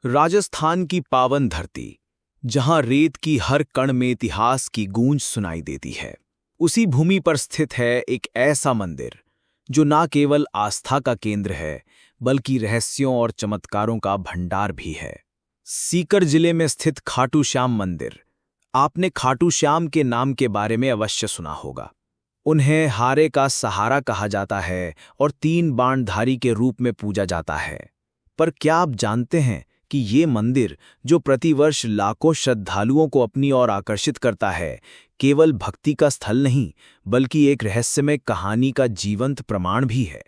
राजस्थान की पावन धरती, जहां रेत की हर कण में इतिहास की गूंज सुनाई देती है, उसी भूमि पर स्थित है एक ऐसा मंदिर जो ना केवल आस्था का केंद्र है, बल्कि रहस्यों और चमत्कारों का भंडार भी है। सीकर जिले में स्थित खाटू श्याम मंदिर। आपने खाटू श्याम के नाम के बारे में अवश्य सुना होगा। उन्हें हारे का सहारा कहा जाता है और 3 बाणधारी के रूप में पूजा जाता है। पर क्या आप जानते हैं कि ये मंदिर, जो प्रतिवर्ष लाखों श्रद्धालुओं को अपनी ओर आकर्षित करता है, केवल भक्ति का स्थल नहीं, बल्कि एक रहस्यमय कहानी का जीवंत प्रमाण भी है।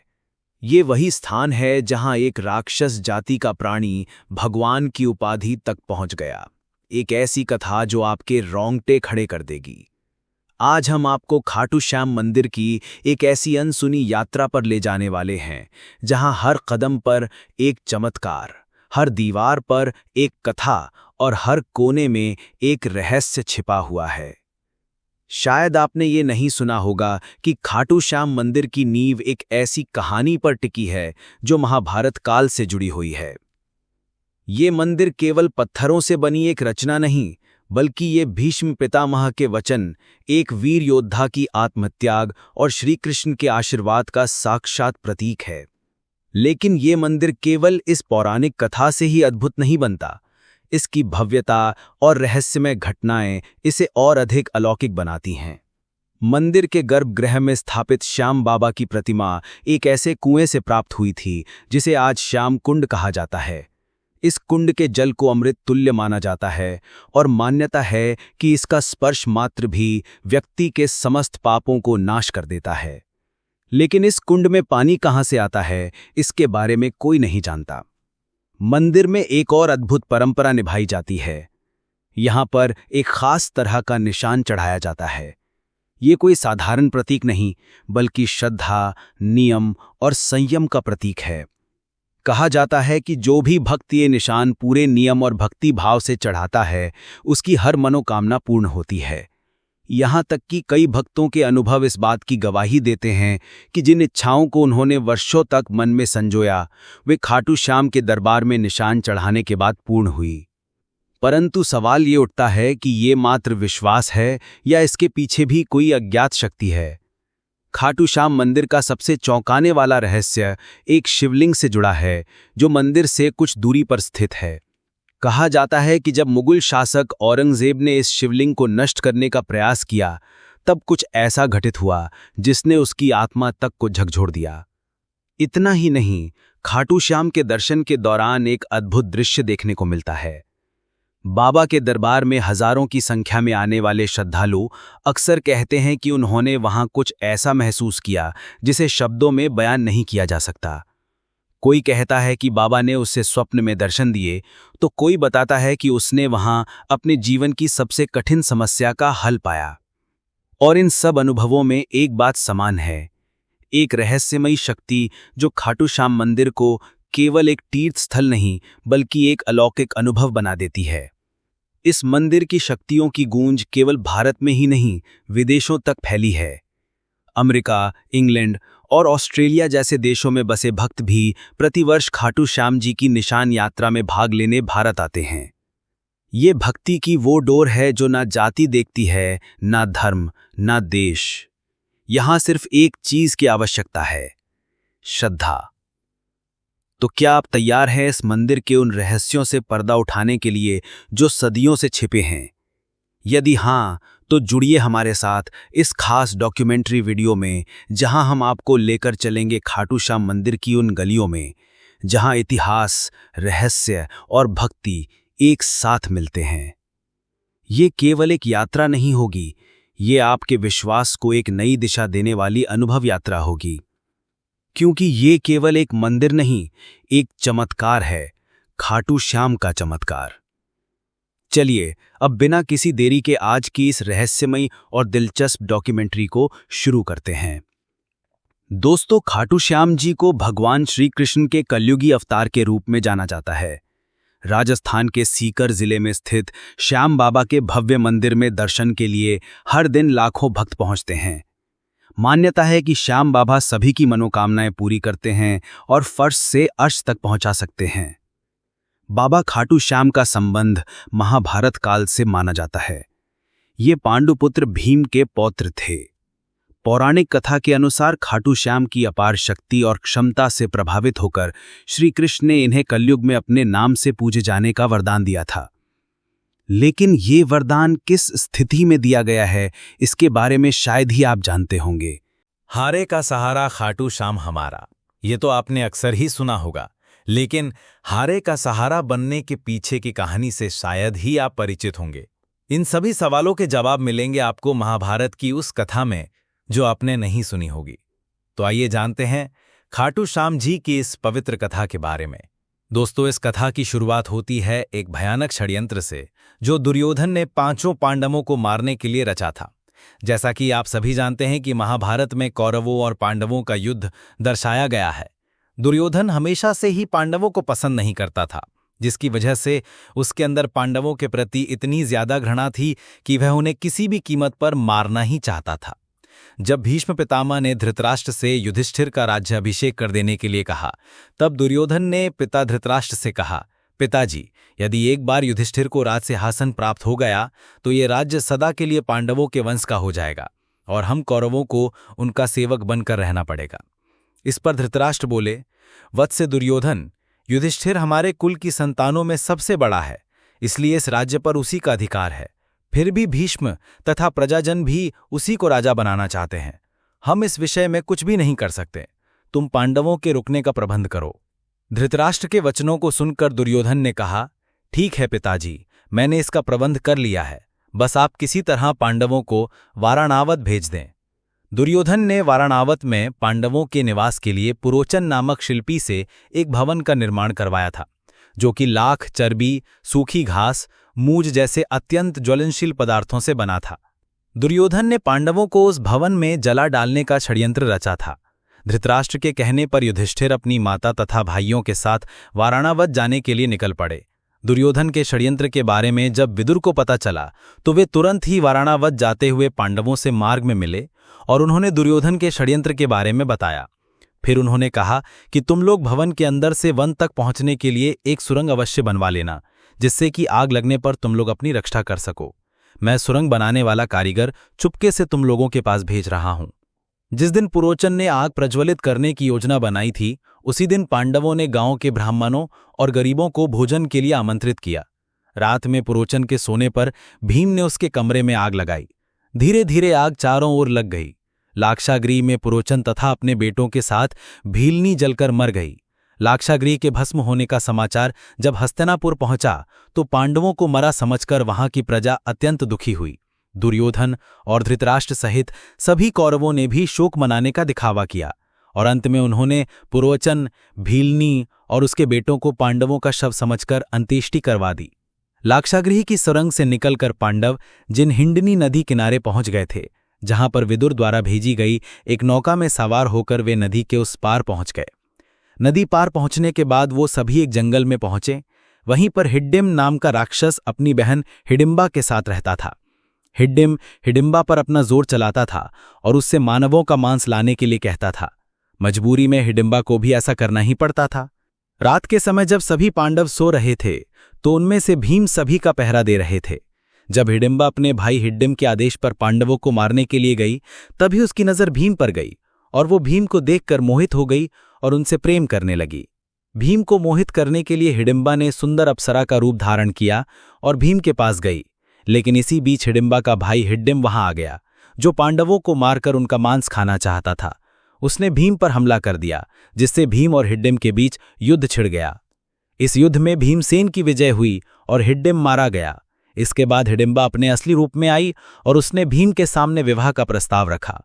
ये वही स्थान है जहां एक राक्षस जाति का प्राणी भगवान की उपाधि तक पहुंच गया। एक ऐसी कथा जो आपके रोंगटे खड़े कर देगी। आज हम आपको खाटू श्याम मंदिर की एक ऐसी अनसुनी यात्रा पर ले जाने वाले हैं, जहां हर कदम पर एक चमत्कार, हर दीवार पर एक कथा और हर कोने में एक रहस्य छिपा हुआ है। शायद आपने ये नहीं सुना होगा कि खाटू श्याम मंदिर की नींव एक ऐसी कहानी पर टिकी है जो महाभारत काल से जुड़ी हुई है। ये मंदिर केवल पत्थरों से बनी एक रचना नहीं, बल्कि ये भीष्म पितामह के वचन, एक वीर योद्धा की आत्मत्याग और श्री कृष्ण के आशीर्वाद का साक्षात प्रतीक है। लेकिन ये मंदिर केवल इस पौराणिक कथा से ही अद्भुत नहीं बनता। इसकी भव्यता और रहस्यमय घटनाएं इसे और अधिक अलौकिक बनाती हैं। मंदिर के गर्भगृह में स्थापित श्याम बाबा की प्रतिमा एक ऐसे कुएं से प्राप्त हुई थी जिसे आज श्याम कुंड कहा जाता है। इस कुंड के जल को अमृत तुल्य माना जाता है और मान्यता है कि इसका स्पर्श मात्र भी व्यक्ति के समस्त पापों को नाश कर देता है। लेकिन इस कुंड में पानी कहां से आता है, इसके बारे में कोई नहीं जानता। मंदिर में एक और अद्भुत परंपरा निभाई जाती है। यहां पर एक खास तरह का निशान चढ़ाया जाता है। ये कोई साधारण प्रतीक नहीं, बल्कि श्रद्धा, नियम और संयम का प्रतीक है। कहा जाता है कि जो भी भक्त ये निशान पूरे नियम और भक्ति भाव से चढ़ाता है, उसकी हर मनोकामना पूर्ण होती है। यहाँ तक कि कई भक्तों के अनुभव इस बात की गवाही देते हैं कि जिन इच्छाओं को उन्होंने वर्षों तक मन में संजोया, वे खाटू श्याम के दरबार में निशान चढ़ाने के बाद पूर्ण हुई। परंतु सवाल ये उठता है कि ये मात्र विश्वास है या इसके पीछे भी कोई अज्ञात शक्ति है। खाटू श्याम मंदिर का सबसे चौंकाने वाला रहस्य एक शिवलिंग से जुड़ा है, जो मंदिर से कुछ दूरी पर स्थित है। कहा जाता है कि जब मुगल शासक औरंगजेब ने इस शिवलिंग को नष्ट करने का प्रयास किया, तब कुछ ऐसा घटित हुआ जिसने उसकी आत्मा तक को झकझोर दिया। इतना ही नहीं, खाटू श्याम के दर्शन के दौरान एक अद्भुत दृश्य देखने को मिलता है। बाबा के दरबार में हजारों की संख्या में आने वाले श्रद्धालु अक्सर कहते हैं कि उन्होंने वहां कुछ ऐसा महसूस किया जिसे शब्दों में बयान नहीं किया जा सकता। कोई कहता है कि बाबा ने उसे स्वप्न में दर्शन दिए, तो कोई बताता है कि उसने वहां अपने जीवन की सबसे कठिन समस्या का हल पाया। और इन सब अनुभवों में एक बात समान है, एक रहस्यमयी शक्ति जो खाटू श्याम मंदिर को केवल एक तीर्थ स्थल नहीं, बल्कि एक अलौकिक अनुभव बना देती है। इस मंदिर की शक्तियों की गूंज केवल भारत में ही नहीं, विदेशों तक फैली है। अमेरिका, इंग्लैंड और ऑस्ट्रेलिया जैसे देशों में बसे भक्त भी प्रतिवर्ष खाटू श्याम जी की निशान यात्रा में भाग लेने भारत आते हैं। ये भक्ति की वो डोर है जो ना जाति देखती है, ना धर्म, ना देश। यहां सिर्फ एक चीज की आवश्यकता है, श्रद्धा। तो क्या आप तैयार हैं इस मंदिर के उन रहस्यों से पर्दा उठाने के लिए जो सदियों से छिपे हैं? यदि हां, तो जुड़िए हमारे साथ इस खास डॉक्यूमेंट्री वीडियो में, जहां हम आपको लेकर चलेंगे खाटू श्याम मंदिर की उन गलियों में, जहां इतिहास, रहस्य और भक्ति एक साथ मिलते हैं। ये केवल एक यात्रा नहीं होगी, ये आपके विश्वास को एक नई दिशा देने वाली अनुभव यात्रा होगी। क्योंकि ये केवल एक मंदिर नहीं, एक चमत्कार है, खाटू श्याम का चमत्कार। चलिए अब बिना किसी देरी के आज की इस रहस्यमयी और दिलचस्प डॉक्यूमेंट्री को शुरू करते हैं। दोस्तों, खाटू श्याम जी को भगवान श्री कृष्ण के कलयुगी अवतार के रूप में जाना जाता है। राजस्थान के सीकर जिले में स्थित श्याम बाबा के भव्य मंदिर में दर्शन के लिए हर दिन लाखों भक्त पहुंचते हैं। मान्यता है कि श्याम बाबा सभी की मनोकामनाएं पूरी करते हैं और फर्श से अर्श तक पहुंचा सकते हैं। बाबा खाटू श्याम का संबंध महाभारत काल से माना जाता है। ये पांडुपुत्र भीम के पौत्र थे। पौराणिक कथा के अनुसार खाटू श्याम की अपार शक्ति और क्षमता से प्रभावित होकर श्री कृष्ण ने इन्हें कलयुग में अपने नाम से पूजे जाने का वरदान दिया था। लेकिन ये वरदान किस स्थिति में दिया गया है, इसके बारे में शायद ही आप जानते होंगे। हारे का सहारा खाटू श्याम हमारा, ये तो आपने अक्सर ही सुना होगा। लेकिन हारे का सहारा बनने के पीछे की कहानी से शायद ही आप परिचित होंगे। इन सभी सवालों के जवाब मिलेंगे आपको महाभारत की उस कथा में जो आपने नहीं सुनी होगी। तो आइए जानते हैं खाटू श्याम जी की इस पवित्र कथा के बारे में। दोस्तों, इस कथा की शुरुआत होती है एक भयानक षड्यंत्र से जो दुर्योधन ने 5 पांडवों को मारने के लिए रचा था। जैसा कि आप सभी जानते हैं कि महाभारत में कौरवों और पांडवों का युद्ध दर्शाया गया है। दुर्योधन हमेशा से ही पांडवों को पसंद नहीं करता था, जिसकी वजह से उसके अंदर पांडवों के प्रति इतनी ज्यादा घृणा थी कि वह उन्हें किसी भी कीमत पर मारना ही चाहता था। जब भीष्म पितामह ने धृतराष्ट्र से युधिष्ठिर का राज्याभिषेक कर देने के लिए कहा, तब दुर्योधन ने पिता धृतराष्ट्र से कहा, पिताजी, यदि एक बार युधिष्ठिर को राज सिंहासन प्राप्त हो गया तो ये राज्य सदा के लिए पांडवों के वंश का हो जाएगा और हम कौरवों को उनका सेवक बनकर रहना पड़ेगा। इस पर धृतराष्ट्र बोले, वत्स दुर्योधन, युधिष्ठिर हमारे कुल की संतानों में सबसे बड़ा है, इसलिए इस राज्य पर उसी का अधिकार है। फिर भी भीष्म तथा प्रजाजन भी उसी को राजा बनाना चाहते हैं। हम इस विषय में कुछ भी नहीं कर सकते। तुम पांडवों के रुकने का प्रबंध करो। धृतराष्ट्र के वचनों को सुनकर दुर्योधन ने कहा, ठीक है पिताजी, मैंने इसका प्रबंध कर लिया है। बस आप किसी तरह पांडवों को वाराणावत भेज दें। दुर्योधन ने वाराणावत में पांडवों के निवास के लिए पुरोचन नामक शिल्पी से एक भवन का निर्माण करवाया था, जो कि लाख, चर्बी, सूखी घास, मूज जैसे अत्यंत ज्वलनशील पदार्थों से बना था। दुर्योधन ने पांडवों को उस भवन में जला डालने का षड्यंत्र रचा था। धृतराष्ट्र के कहने पर युधिष्ठिर अपनी माता तथा भाइयों के साथ वाराणावत जाने के लिए निकल पड़े। दुर्योधन के षड्यंत्र के बारे में जब विदुर को पता चला तो वे तुरंत ही वाराणावत जाते हुए पांडवों से मार्ग में मिले और उन्होंने दुर्योधन के षड्यंत्र के बारे में बताया। फिर उन्होंने कहा कि तुम लोग भवन के अंदर से वन तक पहुंचने के लिए एक सुरंग अवश्य बनवा लेना, जिससे कि आग लगने पर तुम लोग अपनी रक्षा कर सको। मैं सुरंग बनाने वाला कारीगर चुपके से तुम लोगों के पास भेज रहा हूं। जिस दिन पुरोचन ने आग प्रज्वलित करने की योजना बनाई थी, उसी दिन पांडवों ने गांव के ब्राह्मणों और गरीबों को भोजन के लिए आमंत्रित किया। रात में पुरोचन के सोने पर भीम ने उसके कमरे में आग लगाई। धीरे धीरे आग चारों ओर लग गई। लाक्षागृह में पुरोचन तथा अपने बेटों के साथ भीलनी जलकर मर गई। लाक्षागृह के भस्म होने का समाचार जब हस्तिनापुर पहुंचा तो पांडवों को मरा समझकर वहां की प्रजा अत्यंत दुखी हुई। दुर्योधन और धृतराष्ट्र सहित सभी कौरवों ने भी शोक मनाने का दिखावा किया और अंत में उन्होंने पुरोचन, भीलनी और उसके बेटों को पांडवों का शव समझकर अंत्येष्टि करवा दी। लाक्षागृह की सुरंग से निकलकर पांडव जिन हिंडनी नदी किनारे पहुंच गए थे, जहां पर विदुर द्वारा भेजी गई एक नौका में सवार होकर वे नदी के उस पार पहुंच गए। नदी पार पहुंचने के बाद वो सभी एक जंगल में पहुंचे। वहीं पर हिड्डिम नाम का राक्षस अपनी बहन हिडिंबा के साथ रहता था। हिड्डिम हिडिंबा पर अपना जोर चलाता था और उससे मानवों का मांस लाने के लिए कहता था। मजबूरी में हिडिंबा को भी ऐसा करना ही पड़ता था। रात के समय जब सभी पांडव सो रहे थे तो उनमें से भीम सभी का पहरा दे रहे थे। जब हिडिंबा अपने भाई हिड्डिम के आदेश पर पांडवों को मारने के लिए गई, तभी उसकी नजर भीम पर गई और वो भीम को देखकर मोहित हो गई और उनसे प्रेम करने लगी। भीम को मोहित करने के लिए हिडिंबा ने सुंदर अप्सरा का रूप धारण किया और भीम के पास गई। लेकिन इसी बीच हिडिंबा का भाई हिड्डिम वहां आ गया, जो पांडवों को मारकर उनका मांस खाना चाहता था। उसने भीम पर हमला कर दिया, जिससे भीम और हिड्डिम के बीच युद्ध छिड़ गया। इस युद्ध में भीमसेन की विजय हुई और हिड्डिम मारा गया। इसके बाद हिडिंबा अपने असली रूप में आई और उसने भीम के सामने विवाह का प्रस्ताव रखा।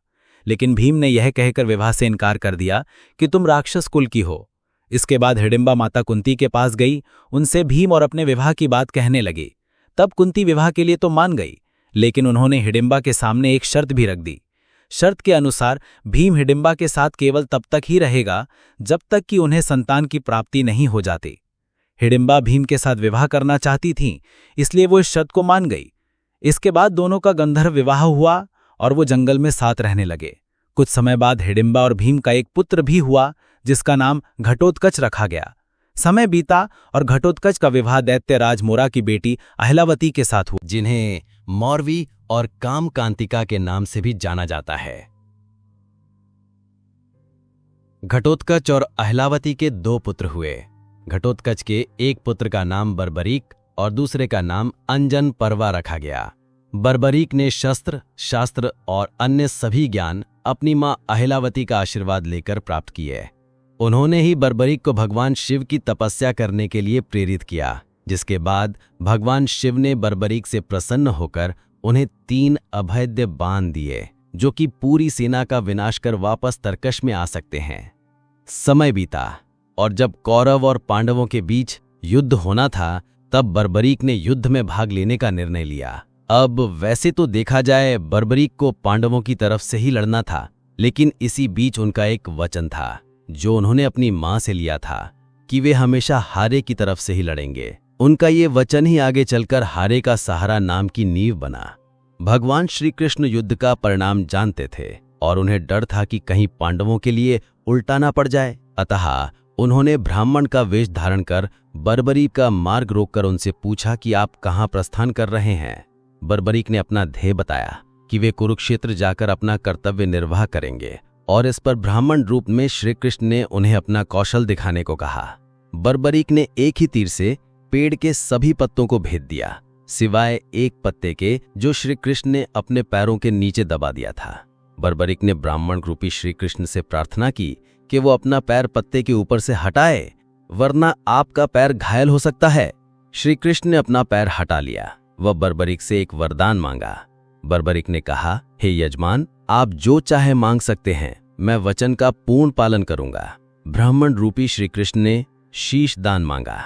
लेकिन भीम ने यह कहकर विवाह से इनकार कर दिया कि तुम राक्षस कुल की हो। इसके बाद हिडिंबा माता कुंती के पास गई, उनसे भीम और अपने विवाह की बात कहने लगी। तब कुंती विवाह के लिए तो मान गई, लेकिन उन्होंने हिडिंबा के सामने एक शर्त भी रख दी। शर्त के अनुसार भीम हिडिंबा के साथ केवल तब तक ही रहेगा जब तक कि उन्हें संतान की प्राप्ति नहीं हो जाती। हिडिंबा भीम के साथ विवाह करना चाहती थीं, इसलिए वो इस शर्त को मान गई। इसके बाद दोनों का गंधर्व विवाह हुआ और वो जंगल में साथ रहने लगे। कुछ समय बाद हिडिंबा और भीम का एक पुत्र भी हुआ, जिसका नाम घटोत्कच रखा गया। समय बीता और घटोत्कच का विवाह दैत्यराज मोरा की बेटी अहिलावती के साथ हुआ, जिन्हें मौरवी और कामकांतिका के नाम से भी जाना जाता है। घटोत्कच और अहिलावती के 2 पुत्र हुए। घटोत्कच के एक पुत्र का नाम बर्बरीक और दूसरे का नाम अंजन पर्वा रखा गया। बर्बरीक ने शस्त्र, शास्त्र और अन्य सभी ज्ञान अपनी मां अहिलावती का आशीर्वाद लेकर प्राप्त किए। उन्होंने ही बर्बरीक को भगवान शिव की तपस्या करने के लिए प्रेरित किया, जिसके बाद भगवान शिव ने बर्बरीक से प्रसन्न होकर उन्हें 3 अभेद्य बाण दिए, जो कि पूरी सेना का विनाश कर वापस तरकश में आ सकते हैं। समय बीता और जब कौरव और पांडवों के बीच युद्ध होना था, तब बर्बरीक ने युद्ध में भाग लेने का निर्णय लिया। अब वैसे तो देखा जाए बर्बरीक को पांडवों की तरफ से ही लड़ना था, लेकिन इसी बीच उनका एक वचन था जो उन्होंने अपनी मां से लिया था कि वे हमेशा हारे की तरफ से ही लड़ेंगे। उनका ये वचन ही आगे चलकर हारे का सहारा नाम की नींव बना। भगवान श्री कृष्ण युद्ध का परिणाम जानते थे और उन्हें डर था कि कहीं पांडवों के लिए उल्टा ना पड़ जाए, अतः उन्होंने ब्राह्मण का वेश धारण कर बर्बरीक का मार्ग रोककर उनसे पूछा कि आप कहाँ प्रस्थान कर रहे हैं। बर्बरीक ने अपना ध्येय बताया कि वे कुरुक्षेत्र जाकर अपना कर्तव्य निर्वाह करेंगे, और इस पर ब्राह्मण रूप में श्री कृष्ण ने उन्हें अपना कौशल दिखाने को कहा। बर्बरीक ने एक ही तीर से पेड़ के सभी पत्तों को भेद दिया, सिवाय एक पत्ते के जो श्री कृष्ण ने अपने पैरों के नीचे दबा दिया था। बर्बरीक ने ब्राह्मण रूपी श्री कृष्ण से प्रार्थना की कि वो अपना पैर पत्ते के ऊपर से हटाए, वरना आपका पैर घायल हो सकता है। श्री कृष्ण ने अपना पैर हटा लिया। वह बर्बरीक से एक वरदान मांगा। बर्बरीक ने कहा, हे यजमान, आप जो चाहे मांग सकते हैं, मैं वचन का पूर्ण पालन करूंगा। ब्राह्मण रूपी श्री कृष्ण ने शीश दान मांगा।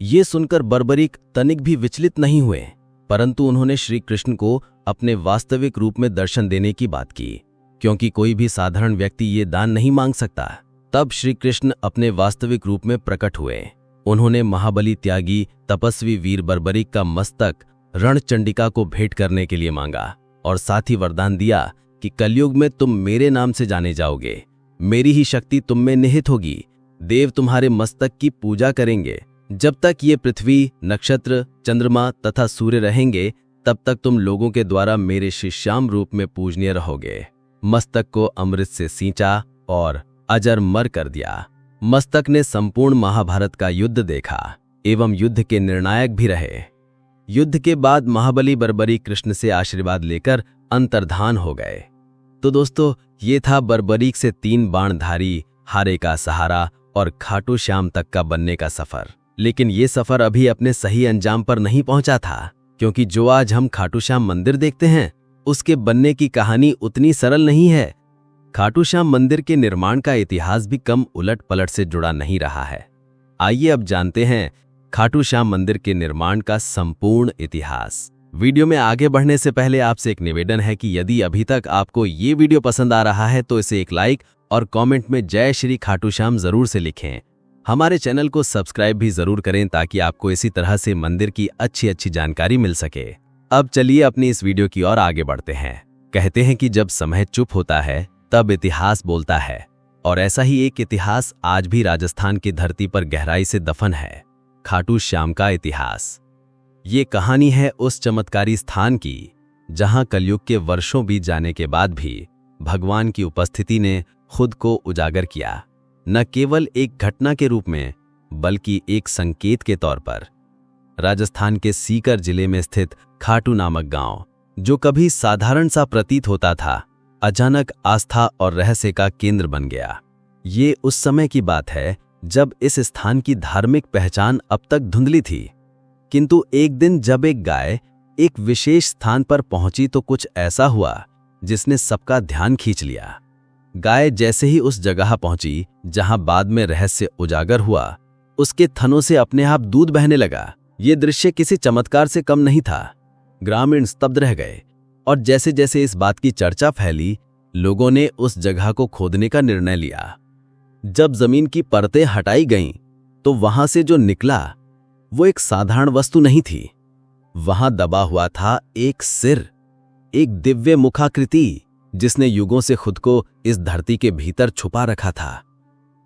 ये सुनकर बर्बरीक तनिक भी विचलित नहीं हुए, परंतु उन्होंने श्री कृष्ण को अपने वास्तविक रूप में दर्शन देने की बात की, क्योंकि कोई भी साधारण व्यक्ति ये दान नहीं मांग सकता। तब श्री कृष्ण अपने वास्तविक रूप में प्रकट हुए। उन्होंने महाबली त्यागी तपस्वी वीर बर्बरीक का मस्तक रणचंडिका को भेंट करने के लिए मांगा, और साथ ही वरदान दिया कि कलयुग में तुम मेरे नाम से जाने जाओगे, मेरी ही शक्ति तुम में निहित होगी, देव तुम्हारे मस्तक की पूजा करेंगे। जब तक ये पृथ्वी, नक्षत्र, चंद्रमा तथा सूर्य रहेंगे, तब तक तुम लोगों के द्वारा मेरे शिष्याम रूप में पूजनीय रहोगे। मस्तक को अमृत से सींचा और अजर मर कर दिया। मस्तक ने संपूर्ण महाभारत का युद्ध देखा एवं युद्ध के निर्णायक भी रहे। युद्ध के बाद महाबली बर्बरीक कृष्ण से आशीर्वाद लेकर अंतर्धान हो गए। तो दोस्तों, ये था बर्बरीक से 3 बाणधारी, हारे का सहारा और खाटू श्याम तक का बनने का सफर। लेकिन ये सफर अभी अपने सही अंजाम पर नहीं पहुंचा था, क्योंकि जो आज हम खाटू श्याम मंदिर देखते हैं, उसके बनने की कहानी उतनी सरल नहीं है। खाटू श्याम मंदिर के निर्माण का इतिहास भी कम उलट पलट से जुड़ा नहीं रहा है। आइए अब जानते हैं खाटू श्याम मंदिर के निर्माण का संपूर्ण इतिहास। वीडियो में आगे बढ़ने से पहले आपसे एक निवेदन है कि यदि अभी तक आपको ये वीडियो पसंद आ रहा है तो इसे एक लाइक और कमेंट में जय श्री खाटू श्याम जरूर से लिखें। हमारे चैनल को सब्सक्राइब भी जरूर करें ताकि आपको इसी तरह से मंदिर की अच्छी जानकारी मिल सके। अब चलिए अपनी इस वीडियो की ओर आगे बढ़ते हैं। कहते हैं कि जब समय चुप होता है तब इतिहास बोलता है, और ऐसा ही एक इतिहास आज भी राजस्थान की धरती पर गहराई से दफन है, खाटू श्याम का इतिहास। ये कहानी है उस चमत्कारी स्थान की जहां कलयुग के वर्षों बीत जाने के बाद भी भगवान की उपस्थिति ने खुद को उजागर किया, न केवल एक घटना के रूप में बल्कि एक संकेत के तौर पर। राजस्थान के सीकर जिले में स्थित खाटू नामक गांव, जो कभी साधारण सा प्रतीत होता था, अचानक आस्था और रहस्य का केंद्र बन गया। ये उस समय की बात है जब इस स्थान की धार्मिक पहचान अब तक धुंधली थी, किंतु एक दिन जब एक गाय एक विशेष स्थान पर पहुंची तो कुछ ऐसा हुआ जिसने सबका ध्यान खींच लिया। गाय जैसे ही उस जगह पहुंची जहां बाद में रहस्य उजागर हुआ, उसके थनों से अपने आप दूध बहने लगा। ये दृश्य किसी चमत्कार से कम नहीं था। ग्रामीण स्तब्ध रह गए, और जैसे जैसे इस बात की चर्चा फैली, लोगों ने उस जगह को खोदने का निर्णय लिया। जब जमीन की परतें हटाई गईं, तो वहां से जो निकला वो एक साधारण वस्तु नहीं थी। वहां दबा हुआ था एक सिर, एक दिव्य मुखाकृति जिसने युगों से खुद को इस धरती के भीतर छुपा रखा था।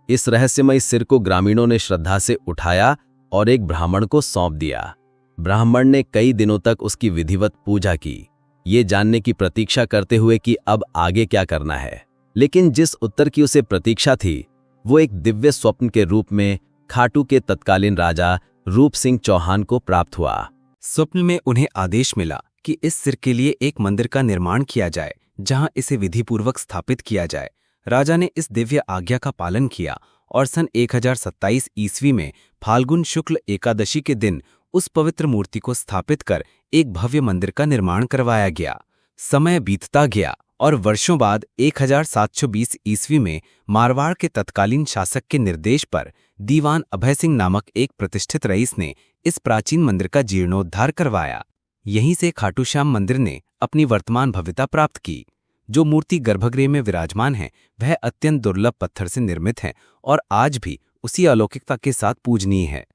इस रहस्यमय सिर को ग्रामीणों ने श्रद्धा से उठाया और एक ब्राह्मण को सौंप दिया। ब्राह्मण ने कई दिनों तक उसकी विधिवत पूजा की, ये जानने की प्रतीक्षा करते हुए कि अब आगे क्या करना है। लेकिन जिस उत्तर की उसे प्रतीक्षा थी वो एक दिव्य स्वप्न के रूप में खाटू के तत्कालीन राजा रूप सिंह चौहान को प्राप्त हुआ। स्वप्न में उन्हें आदेश मिला कि इस सिर के लिए एक मंदिर का निर्माण किया जाए जहां इसे विधिपूर्वक स्थापित किया जाए। राजा ने इस दिव्य आज्ञा का पालन किया और सन 1027 ईस्वी में फाल्गुन शुक्ल एकादशी के दिन उस पवित्र मूर्ति को स्थापित कर एक भव्य मंदिर का निर्माण करवाया गया। समय बीतता गया और वर्षों बाद 1720 ईस्वी में मारवाड़ के तत्कालीन शासक के निर्देश पर दीवान अभय सिंह नामक एक प्रतिष्ठित रईस ने इस प्राचीन मंदिर का जीर्णोद्धार करवाया। यहीं से खाटू श्याम मंदिर ने अपनी वर्तमान भव्यता प्राप्त की। जो मूर्ति गर्भगृह में विराजमान है वह अत्यंत दुर्लभ पत्थर से निर्मित है और आज भी उसी अलौकिकता के साथ पूजनीय है।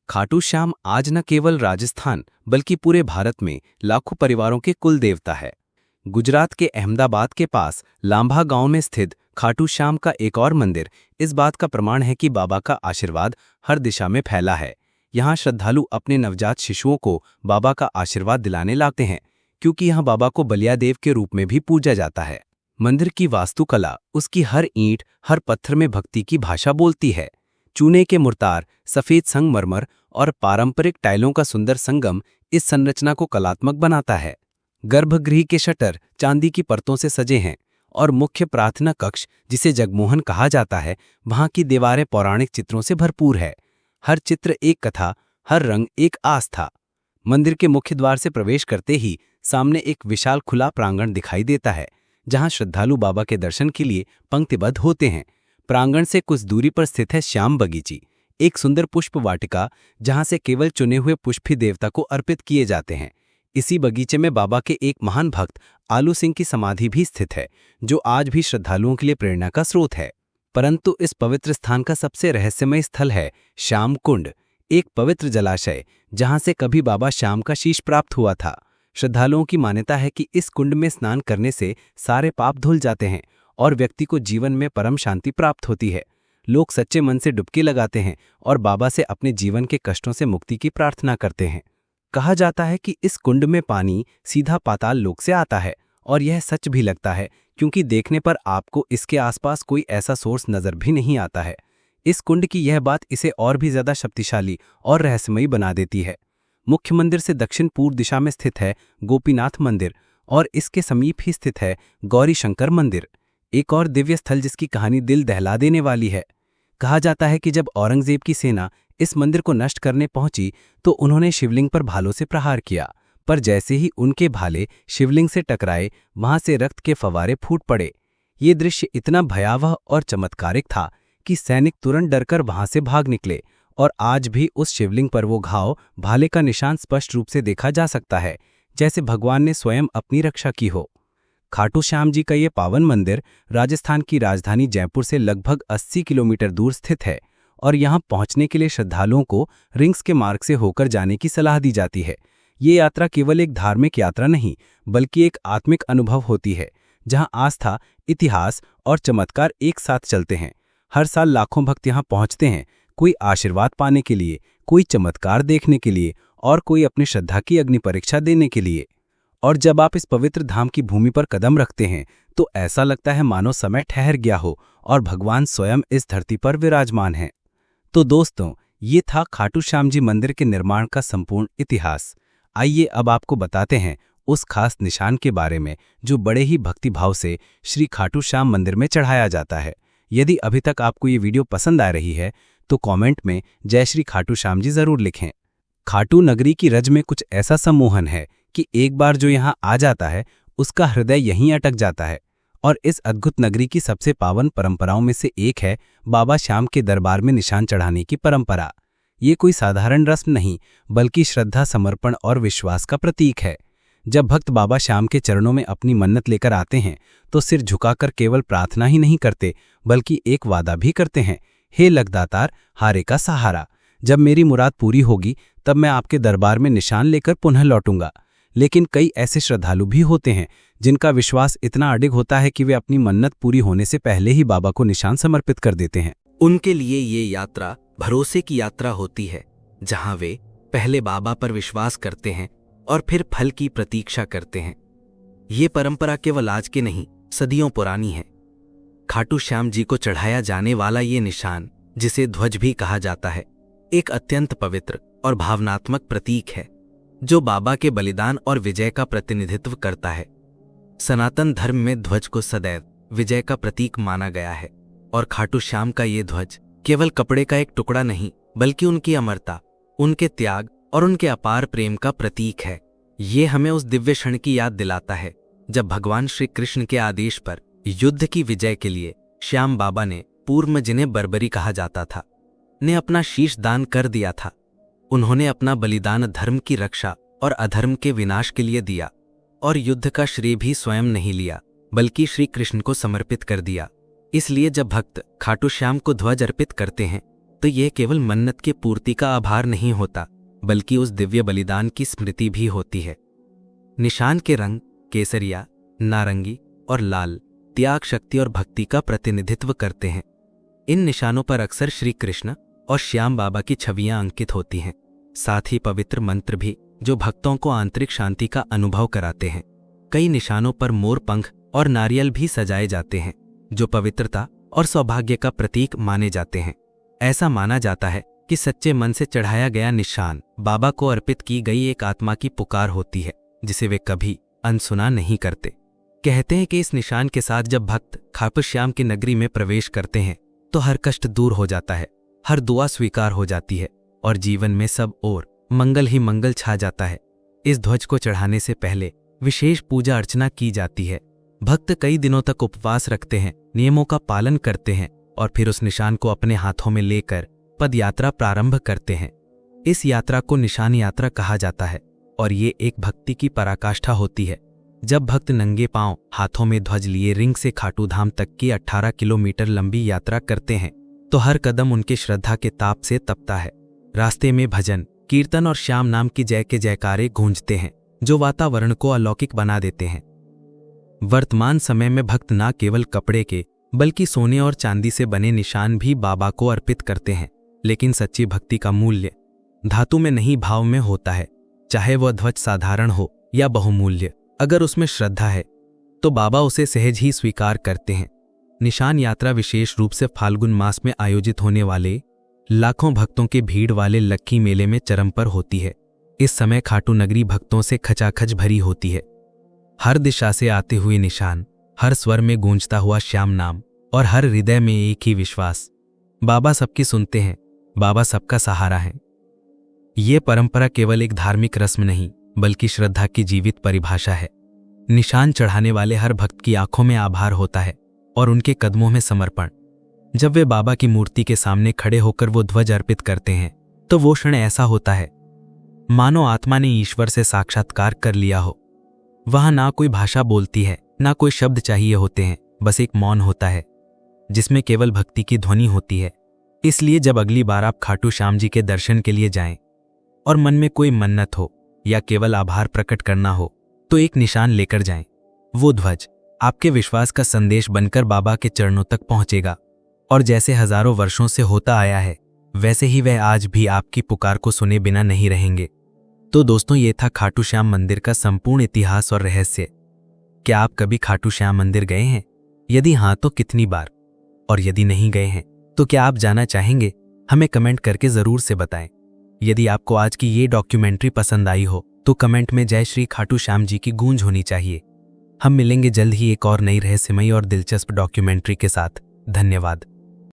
खाटू श्याम आज न केवल राजस्थान बल्कि पूरे भारत में लाखों परिवारों के कुल देवता है। गुजरात के अहमदाबाद के पास लांभा गांव में स्थित खाटू श्याम का एक और मंदिर इस बात का प्रमाण है कि बाबा का आशीर्वाद हर दिशा में फैला है। यहाँ श्रद्धालु अपने नवजात शिशुओं को बाबा का आशीर्वाद दिलाने लाते हैं, क्योंकि यहाँ बाबा को बलियादेव के रूप में भी पूजा जाता है। मंदिर की वास्तुकला, उसकी हर ईंट, हर पत्थर में भक्ति की भाषा बोलती है। चूने के मुर्तार, सफेद संगमरमर और पारंपरिक टाइलों का सुंदर संगम इस संरचना को कलात्मक बनाता है। गर्भगृह के शटर चांदी की परतों से सजे हैं और मुख्य प्रार्थना कक्ष, जिसे जगमोहन कहा जाता है, वहां की दीवारें पौराणिक चित्रों से भरपूर है। हर चित्र एक कथा, हर रंग एक आस्था। मंदिर के मुख्य द्वार से प्रवेश करते ही सामने एक विशाल खुला प्रांगण दिखाई देता है, जहां श्रद्धालु बाबा के दर्शन के लिए पंक्तिबद्ध होते हैं। प्रांगण से कुछ दूरी पर स्थित है श्याम बगीची, एक सुंदर पुष्प वाटिका, जहां से केवल चुने हुए पुष्प ही देवता को अर्पित किए जाते हैं। इसी बगीचे में बाबा के एक महान भक्त आलू सिंह की समाधि भी स्थित है, जो आज भी श्रद्धालुओं के लिए प्रेरणा का स्रोत है। परंतु इस पवित्र स्थान का सबसे रहस्यमय स्थल है श्याम कुंड, एक पवित्र जलाशय जहां से कभी बाबा श्याम का शीश प्राप्त हुआ था। श्रद्धालुओं की मान्यता है कि इस कुंड में स्नान करने से सारे पाप धुल जाते हैं और व्यक्ति को जीवन में परम शांति प्राप्त होती है। लोग सच्चे मन से डुबकी लगाते हैं और बाबा से अपने जीवन के कष्टों से मुक्ति की प्रार्थना करते हैं। कहा जाता है कि इस कुंड में पानी सीधा पाताल लोक से आता है, और यह सच भी लगता है, क्योंकि देखने पर आपको इसके आसपास कोई ऐसा सोर्स नजर भी नहीं आता है। इस कुंड की यह बात इसे और भी ज्यादा शक्तिशाली और रहस्यमयी बना देती है। मुख्य मंदिर से दक्षिण पूर्व दिशा में स्थित है गोपीनाथ मंदिर और इसके समीप ही स्थित है गौरी शंकर मंदिर, एक और दिव्य स्थल जिसकी कहानी दिल दहला देने वाली है। कहा जाता है कि जब औरंगजेब की सेना इस मंदिर को नष्ट करने पहुंची तो उन्होंने शिवलिंग पर भालों से प्रहार किया, पर जैसे ही उनके भाले शिवलिंग से टकराए वहां से रक्त के फवारे फूट पड़े। ये दृश्य इतना भयावह और चमत्कारिक था कि सैनिक तुरंत डरकर वहां से भाग निकले, और आज भी उस शिवलिंग पर वो घाव, भाले का निशान स्पष्ट रूप से देखा जा सकता है, जैसे भगवान ने स्वयं अपनी रक्षा की हो। खाटू श्याम जी का ये पावन मंदिर राजस्थान की राजधानी जयपुर से लगभग 80 किलोमीटर दूर स्थित है, और यहाँ पहुँचने के लिए श्रद्धालुओं को रिंग्स के मार्ग से होकर जाने की सलाह दी जाती है। ये यात्रा केवल एक धार्मिक यात्रा नहीं, बल्कि एक आत्मिक अनुभव होती है, जहाँ आस्था, इतिहास और चमत्कार एक साथ चलते हैं। हर साल लाखों भक्त यहाँ पहुँचते हैं, कोई आशीर्वाद पाने के लिए, कोई चमत्कार देखने के लिए और कोई अपनी श्रद्धा की अग्नि परीक्षा देने के लिए। और जब आप इस पवित्र धाम की भूमि पर कदम रखते हैं तो ऐसा लगता है मानो समय ठहर गया हो और भगवान स्वयं इस धरती पर विराजमान हैं। तो दोस्तों, ये था खाटू श्याम जी मंदिर के निर्माण का संपूर्ण इतिहास। आइए अब आपको बताते हैं उस खास निशान के बारे में जो बड़े ही भक्तिभाव से श्री खाटू श्याम मंदिर में चढ़ाया जाता है। यदि अभी तक आपको ये वीडियो पसंद आ रही है तो कमेंट में जय श्री खाटू श्याम जी जरूर लिखें। खाटू नगरी की रज में कुछ ऐसा सम्मोहन है कि एक बार जो यहाँ आ जाता है उसका हृदय यहीं अटक जाता है। और इस अद्भुत नगरी की सबसे पावन परंपराओं में से एक है बाबा श्याम के दरबार में निशान चढ़ाने की परंपरा। ये कोई साधारण रस्म नहीं, बल्कि श्रद्धा, समर्पण और विश्वास का प्रतीक है। जब भक्त बाबा श्याम के चरणों में अपनी मन्नत लेकर आते हैं तो सिर झुकाकर केवल प्रार्थना ही नहीं करते, बल्कि एक वादा भी करते हैं, हे लगदातार, हारे का सहारा, जब मेरी मुराद पूरी होगी तब मैं आपके दरबार में निशान लेकर पुनः लौटूंगा। लेकिन कई ऐसे श्रद्धालु भी होते हैं जिनका विश्वास इतना अडिग होता है कि वे अपनी मन्नत पूरी होने से पहले ही बाबा को निशान समर्पित कर देते हैं। उनके लिए ये यात्रा भरोसे की यात्रा होती है, जहां वे पहले बाबा पर विश्वास करते हैं और फिर फल की प्रतीक्षा करते हैं। ये परंपरा केवल आज की नहीं, सदियों पुरानी है। खाटू श्याम जी को चढ़ाया जाने वाला ये निशान, जिसे ध्वज भी कहा जाता है, एक अत्यंत पवित्र और भावनात्मक प्रतीक है, जो बाबा के बलिदान और विजय का प्रतिनिधित्व करता है। सनातन धर्म में ध्वज को सदैव विजय का प्रतीक माना गया है, और खाटू श्याम का ये ध्वज केवल कपड़े का एक टुकड़ा नहीं, बल्कि उनकी अमरता, उनके त्याग और उनके अपार प्रेम का प्रतीक है। ये हमें उस दिव्य क्षण की याद दिलाता है जब भगवान श्री कृष्ण के आदेश पर युद्ध की विजय के लिए श्याम बाबा ने, पूर्व जिन्हें बर्बरी कहा जाता था, ने अपना शीश दान कर दिया था। उन्होंने अपना बलिदान धर्म की रक्षा और अधर्म के विनाश के लिए दिया, और युद्ध का श्रेय भी स्वयं नहीं लिया, बल्कि श्री कृष्ण को समर्पित कर दिया। इसलिए जब भक्त खाटू श्याम को ध्वज अर्पित करते हैं, तो यह केवल मन्नत की पूर्ति का आभार नहीं होता, बल्कि उस दिव्य बलिदान की स्मृति भी होती है। निशान के रंग केसरिया, नारंगी और लाल त्याग, शक्ति और भक्ति का प्रतिनिधित्व करते हैं। इन निशानों पर अक्सर श्री कृष्ण और श्याम बाबा की छवियां अंकित होती हैं, साथ ही पवित्र मंत्र भी, जो भक्तों को आंतरिक शांति का अनुभव कराते हैं। कई निशानों पर मोर पंख और नारियल भी सजाए जाते हैं, जो पवित्रता और सौभाग्य का प्रतीक माने जाते हैं। ऐसा माना जाता है कि सच्चे मन से चढ़ाया गया निशान बाबा को अर्पित की गई एक आत्मा की पुकार होती है, जिसे वे कभी अनसुना नहीं करते। कहते हैं कि इस निशान के साथ जब भक्त खाटू श्याम की नगरी में प्रवेश करते हैं, तो हर कष्ट दूर हो जाता है, हर दुआ स्वीकार हो जाती है, और जीवन में सब ओर मंगल ही मंगल छा जाता है। इस ध्वज को चढ़ाने से पहले विशेष पूजा अर्चना की जाती है। भक्त कई दिनों तक उपवास रखते हैं, नियमों का पालन करते हैं, और फिर उस निशान को अपने हाथों में लेकर पद यात्रा प्रारंभ करते हैं। इस यात्रा को निशान यात्रा कहा जाता है, और ये एक भक्ति की पराकाष्ठा होती है। जब भक्त नंगे पांव हाथों में ध्वज लिए रिंग से खाटू धाम तक की 18 किलोमीटर लंबी यात्रा करते हैं, तो हर कदम उनके श्रद्धा के ताप से तपता है। रास्ते में भजन, कीर्तन और श्याम नाम की जय के जयकारे गूंजते हैं, जो वातावरण को अलौकिक बना देते हैं। वर्तमान समय में भक्त न केवल कपड़े के, बल्कि सोने और चांदी से बने निशान भी बाबा को अर्पित करते हैं। लेकिन सच्ची भक्ति का मूल्य धातु में नहीं, भाव में होता है। चाहे वह ध्वज साधारण हो या बहुमूल्य, अगर उसमें श्रद्धा है तो बाबा उसे सहज ही स्वीकार करते हैं। निशान यात्रा विशेष रूप से फाल्गुन मास में आयोजित होने वाले लाखों भक्तों के भीड़ वाले लक्की मेले में चरम पर होती है। इस समय खाटू नगरी भक्तों से खचाखच भरी होती है। हर दिशा से आते हुए निशान, हर स्वर में गूंजता हुआ श्याम नाम, और हर हृदय में एक ही विश्वास, बाबा सबकी सुनते हैं, बाबा सबका सहारा है। ये परंपरा केवल एक धार्मिक रस्म नहीं, बल्कि श्रद्धा की जीवित परिभाषा है। निशान चढ़ाने वाले हर भक्त की आंखों में आभार होता है, और उनके कदमों में समर्पण। जब वे बाबा की मूर्ति के सामने खड़े होकर वो ध्वज अर्पित करते हैं, तो वो क्षण ऐसा होता है मानो आत्मा ने ईश्वर से साक्षात्कार कर लिया हो। वहां ना कोई भाषा बोलती है, ना कोई शब्द चाहिए होते हैं, बस एक मौन होता है, जिसमें केवल भक्ति की ध्वनि होती है। इसलिए जब अगली बार आप खाटू श्याम जी के दर्शन के लिए जाएं, और मन में कोई मन्नत हो या केवल आभार प्रकट करना हो, तो एक निशान लेकर जाएं। वो ध्वज आपके विश्वास का संदेश बनकर बाबा के चरणों तक पहुंचेगा, और जैसे हजारों वर्षों से होता आया है, वैसे ही वह आज भी आपकी पुकार को सुने बिना नहीं रहेंगे। तो दोस्तों, ये था खाटू श्याम मंदिर का संपूर्ण इतिहास और रहस्य। क्या आप कभी खाटू श्याम मंदिर गए हैं? यदि हाँ, तो कितनी बार? और यदि नहीं गए हैं, तो क्या आप जाना चाहेंगे? हमें कमेंट करके जरूर से बताएं। यदि आपको आज की ये डॉक्यूमेंट्री पसंद आई हो, तो कमेंट में जय श्री खाटू श्याम जी की गूंज होनी चाहिए। हम मिलेंगे जल्द ही एक और नई रहस्यमयी और दिलचस्प डॉक्यूमेंट्री के साथ। धन्यवाद।